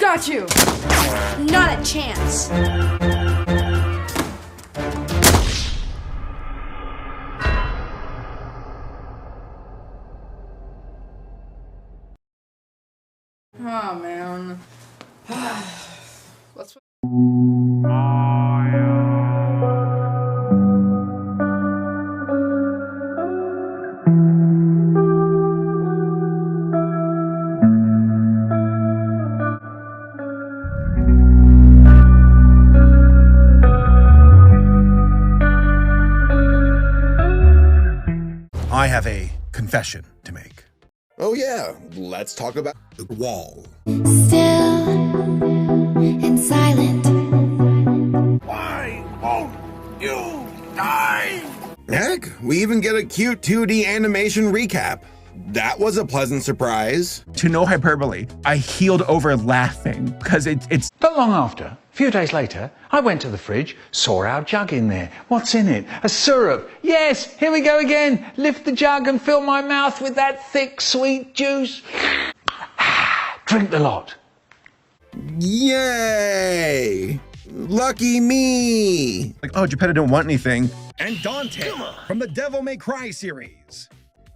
Got you! Not a chance. Oh, man. Let's... I have a confession to make. Oh yeah, let's talk about the wall. Still and silent. Why won't you die? Heck, we even get a cute 2D animation recap. That was a pleasant surprise. To no hyperbole, I healed over laughing because it's Not long after, a few days later, I went to the fridge, saw our jug in there. What's in it? A syrup. Yes, here we go again. Lift the jug and fill my mouth with that thick, sweet juice. Drink the lot. Yay! Lucky me! like, oh, Geppetto don't want anything. And Dante from the Devil May Cry series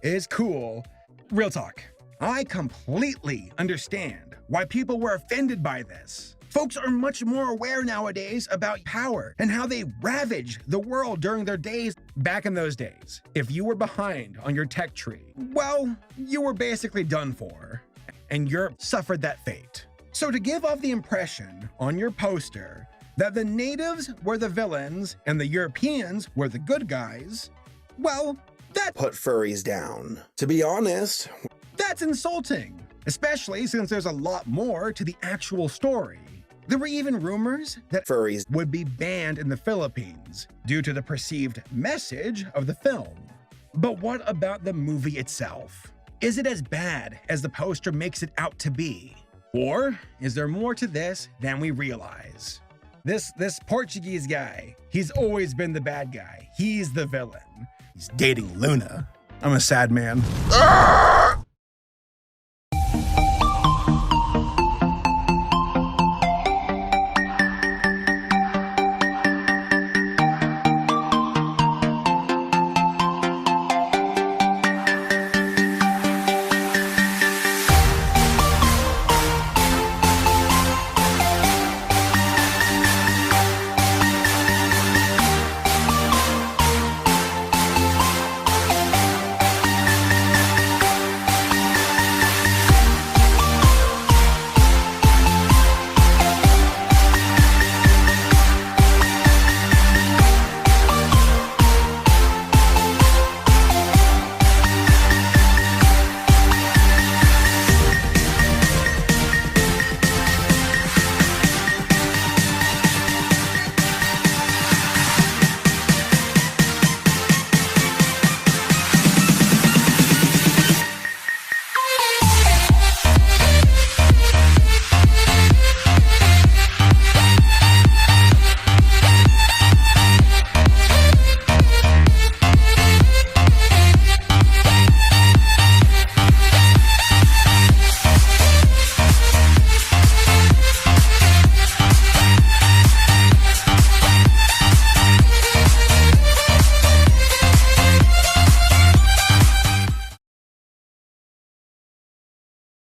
is cool. Real talk. I completely understand why people were offended by this. Folks are much more aware nowadays about power and how they ravaged the world during their days. Back in those days, if you were behind on your tech tree, well, you were basically done for, and Europe suffered that fate. So to give off the impression on your poster that the natives were the villains and the Europeans were the good guys, well, that Put furries down. To be honest, that's insulting, especially since there's a lot more to the actual story. There were even rumors that furries would be banned in the Philippines due to the perceived message of the film. But what about the movie itself? Is it as bad as the poster makes it out to be? Or is there more to this than we realize? This Portuguese guy, he's always been the bad guy. He's the villain. He's dating Luna. I'm a sad man.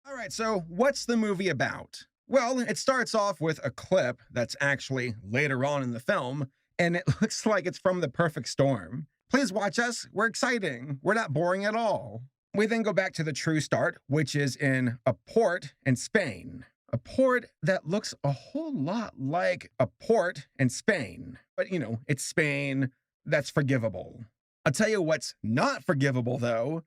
All right, so what's the movie about? Well, it starts off with a clip that's actually later on in the film, and it looks like it's from The Perfect Storm. Please watch us. We're exciting. We're not boring at all. We then go back to the true start, which is in a port in Spain. A port that looks a whole lot like a port in Spain. But, you know, it's Spain. That's forgivable. I'll tell you what's not forgivable, though.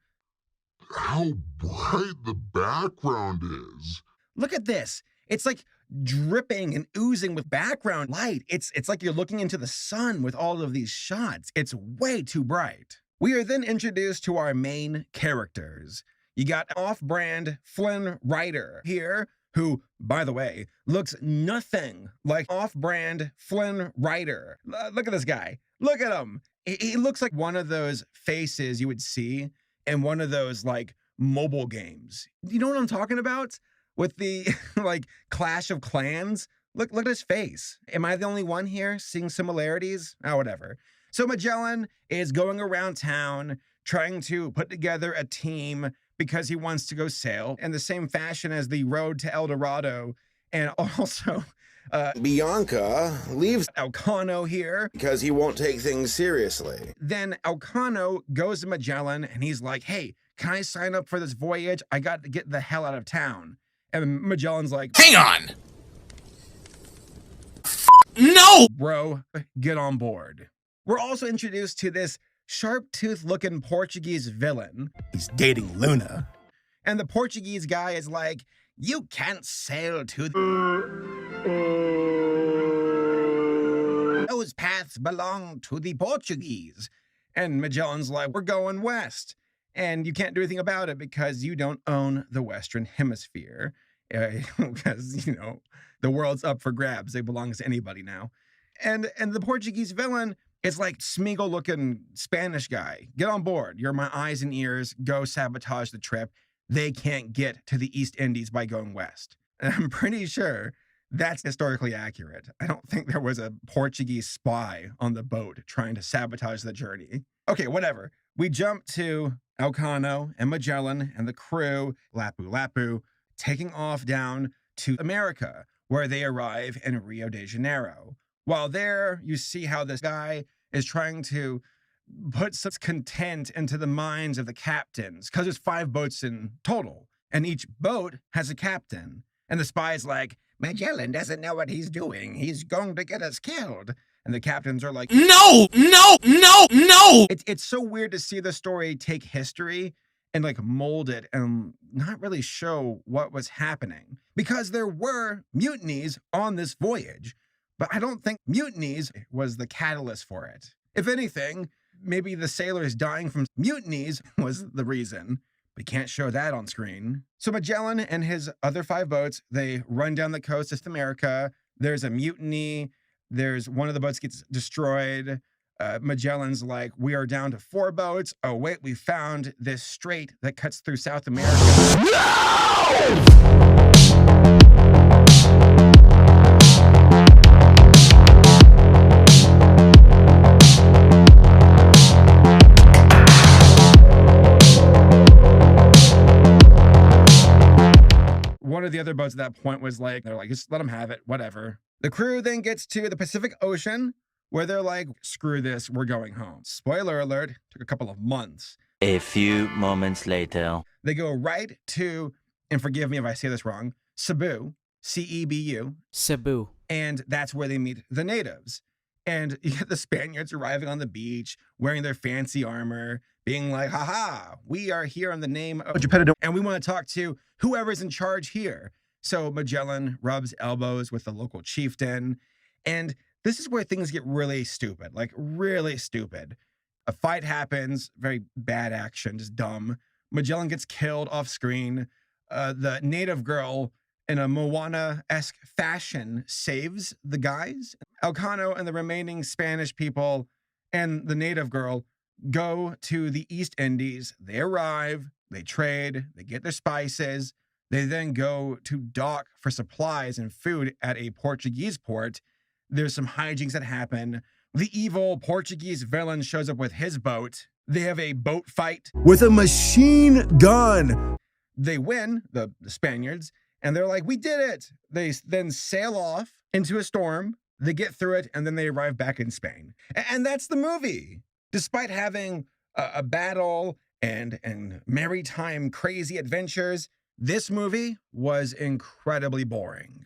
How bright the background is. Look at this. It's like dripping and oozing with background light. It's like you're looking into the sun with all of these shots. It's way too bright. We are then introduced to our main characters. You got off-brand Flynn Rider here, who, by the way, looks nothing like off-brand Flynn Rider. Look at this guy. Look at him. He looks like one of those faces you would see in one of those like mobile games. You know what I'm talking about? with the like Clash of Clans. Look at his face. Am I the only one here seeing similarities? Oh, whatever. So Magellan is going around town trying to put together a team because he wants to go sail in the same fashion as the road to El Dorado. And also, Bianca leaves Elcano here because he won't take things seriously. Then Elcano goes to Magellan and he's like, hey, can I sign up for this voyage? I got to get the hell out of town. And Magellan's like, hang on. No! Bro, get on board. We're also introduced to this sharp-toothed looking Portuguese villain. He's dating Luna. And the Portuguese guy is like, you can't sail to those paths belong to the Portuguese. And Magellan's like, we're going west. And you can't do anything about it because you don't own the Western Hemisphere. Because, you know, the world's up for grabs. It belongs to anybody now. And the Portuguese villain is like Smeagol-looking Spanish guy. Get on board. You're my eyes and ears. Go sabotage the trip. They can't get to the East Indies by going west. And I'm pretty sure that's historically accurate. I don't think there was a Portuguese spy on the boat trying to sabotage the journey. Okay, whatever. We jump to Elcano and Magellan and the crew, Lapu-Lapu, taking off down to America, where they arrive in Rio de Janeiro. While there, you see how this guy is trying to put some content into the minds of the captains, because there's 5 boats in total, and each boat has a captain. And the spy's like, Magellan doesn't know what he's doing. He's going to get us killed. And the captains are like, no! It's so weird to see the story take history and like mold it and not really show what was happening. Because there were mutinies on this voyage, but I don't think mutinies was the catalyst for it. If anything, maybe the sailors dying from mutinies was the reason. We can't show that on screen. So Magellan and his other 5 boats, they run down the coast of America. There's a mutiny. There's one of the boats gets destroyed. Magellan's like, we are down to 4 boats. Oh, wait, we found this strait that cuts through South America. One of the other boats at that point was like, they're like, just let them have it, whatever. The crew then gets to the Pacific Ocean, where they're like, screw this, we're going home. Spoiler alert, took a couple of months. A few moments later. They go right to, and forgive me if I say this wrong, Cebu, C-E-B-U. Cebu. And that's where they meet the natives. And you get the Spaniards arriving on the beach, wearing their fancy armor, being like, haha, we are here in the name of Geppetto, and we want to talk to whoever's in charge here. So Magellan rubs elbows with the local chieftain. And this is where things get really stupid, like really stupid. A fight happens, very bad action, just dumb. Magellan gets killed off screen. The native girl, in a Moana-esque fashion, saves the guys. Elcano and the remaining Spanish people and the native girl go to the East Indies. They arrive, they trade, they get their spices. They then go to dock for supplies and food at a Portuguese port. There's some hijinks that happen. The evil Portuguese villain shows up with his boat. They have a boat fight with a machine gun. They win, the Spaniards, and they're like, we did it. They then sail off into a storm. They get through it, and then they arrive back in Spain. And that's the movie. Despite having a battle and maritime crazy adventures, this movie was incredibly boring.